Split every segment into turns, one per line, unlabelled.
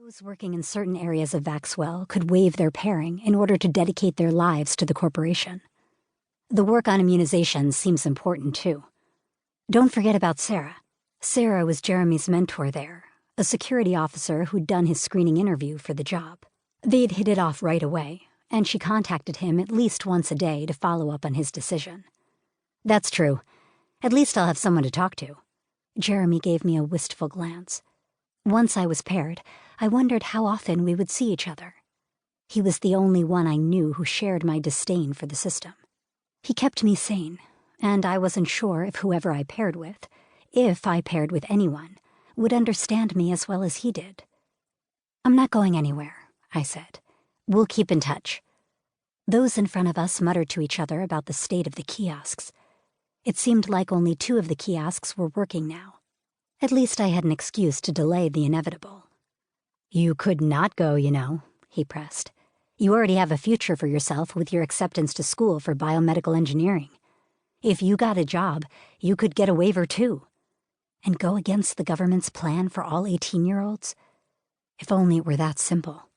Those working in certain areas of VaxWell could waive their pairing in order to dedicate their lives to the corporation. The work on immunizations seems important, too. Don't forget about Sarah. Sarah was Jeremy's mentor there, a security officer who'd done his screening interview for the job. They'd hit it off right away, and she contacted him at least once a day to follow up on his decision. That's true. At least I'll have someone to talk to. Jeremy gave me a wistful glance. Once I was paired, I wondered how often we would see each other. He was the only one I knew who shared my disdain for the system. He kept me sane, and I wasn't sure if whoever I paired with, if I paired with anyone, would understand me as well as he did. I'm not going anywhere, I said. We'll keep in touch. Those in front of us muttered to each other about the state of the kiosks. It seemed like only 2 of the kiosks were working now. At least I had an excuse to delay the inevitable. You could not go, you know, he pressed. You already have a future for yourself with your acceptance to school for biomedical engineering. If you got a job, you could get a waiver too. And go against the government's plan for all 18-year-olds? If only it were that simple.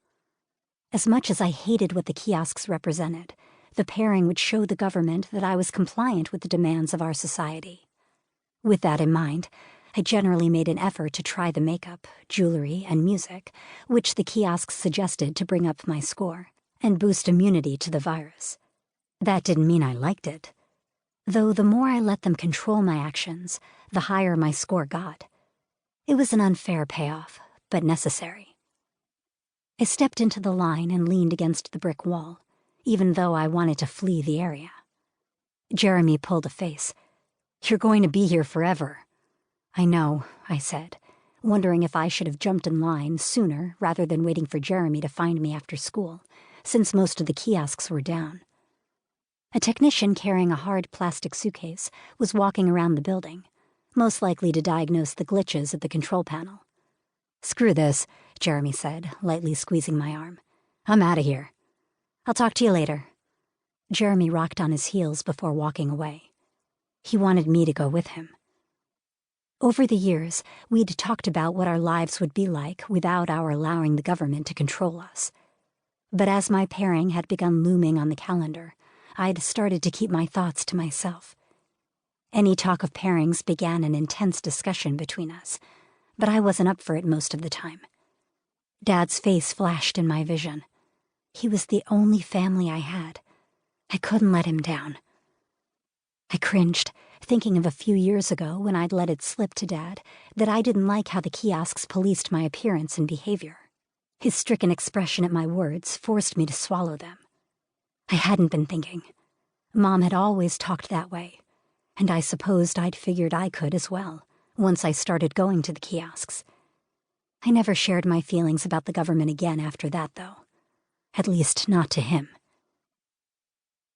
As much as I hated what the kiosks represented, the pairing would show the government that I was compliant with the demands of our society. With that in mind, I generally made an effort to try the makeup, jewelry, and music, which the kiosks suggested to bring up my score and boost immunity to the virus. That didn't mean I liked it. Though the more I let them control my actions, the higher my score got. It was an unfair payoff, but necessary. I stepped into the line and leaned against the brick wall, even though I wanted to flee the area. Jeremy pulled a face. You're going to be here forever. I know, I said, wondering if I should have jumped in line sooner rather than waiting for Jeremy to find me after school, since most of the kiosks were down. A technician carrying a hard plastic suitcase was walking around the building, most likely to diagnose the glitches at the control panel. Screw this, Jeremy said, lightly squeezing my arm. I'm out of here. I'll talk to you later. Jeremy rocked on his heels before walking away. He wanted me to go with him. Over the years, we'd talked about what our lives would be like without our allowing the government to control us. But as my pairing had begun looming on the calendar, I'd started to keep my thoughts to myself. Any talk of pairings began an intense discussion between us, but I wasn't up for it most of the time. Dad's face flashed in my vision. He was the only family I had. I couldn't let him down. I cringed, thinking of a few years ago when I'd let it slip to Dad that I didn't like how the kiosks policed my appearance and behavior. His stricken expression at my words forced me to swallow them. I hadn't been thinking. Mom had always talked that way, and I supposed I'd figured I could as well, once I started going to the kiosks. I never shared my feelings about the government again after that, though. At least not to him.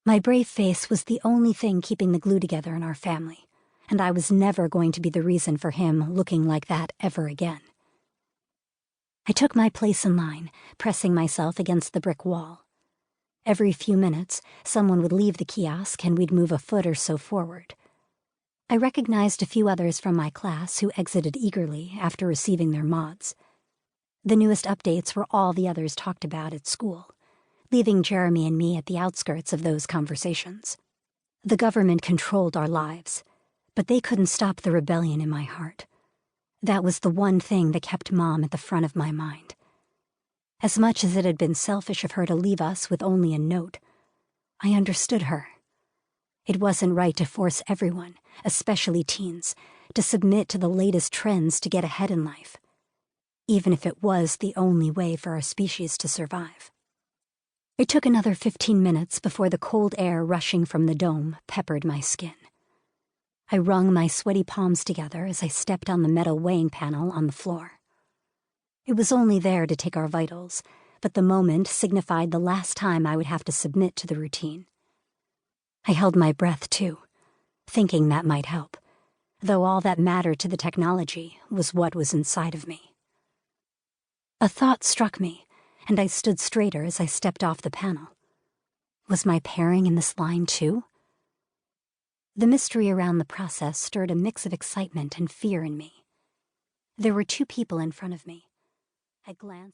My brave face was the only thing keeping the glue together in our family, and I was never going to be the reason for him looking like that ever again. I took my place in line, pressing myself against the brick wall. Every few minutes, someone would leave the kiosk and we'd move a foot or so forward. I recognized a few others from my class who exited eagerly after receiving their mods. The newest updates were all the others talked about at school, leaving Jeremy and me at the outskirts of those conversations. The government controlled our lives, but they couldn't stop the rebellion in my heart. That was the one thing that kept Mom at the front of my mind. As much as it had been selfish of her to leave us with only a note, I understood her. It wasn't right to force everyone, especially teens, to submit to the latest trends to get ahead in life, even if it was the only way for our species to survive. It took another 15 minutes before the cold air rushing from the dome peppered my skin. I wrung my sweaty palms together as I stepped on the metal weighing panel on the floor. It was only there to take our vitals, but the moment signified the last time I would have to submit to the routine. I held my breath, too, thinking that might help, though all that mattered to the technology was what was inside of me. A thought struck me, and I stood straighter as I stepped off the panel. Was my pairing in this line, too? The mystery around the process stirred a mix of excitement and fear in me. There were 2 people in front of me. I glanced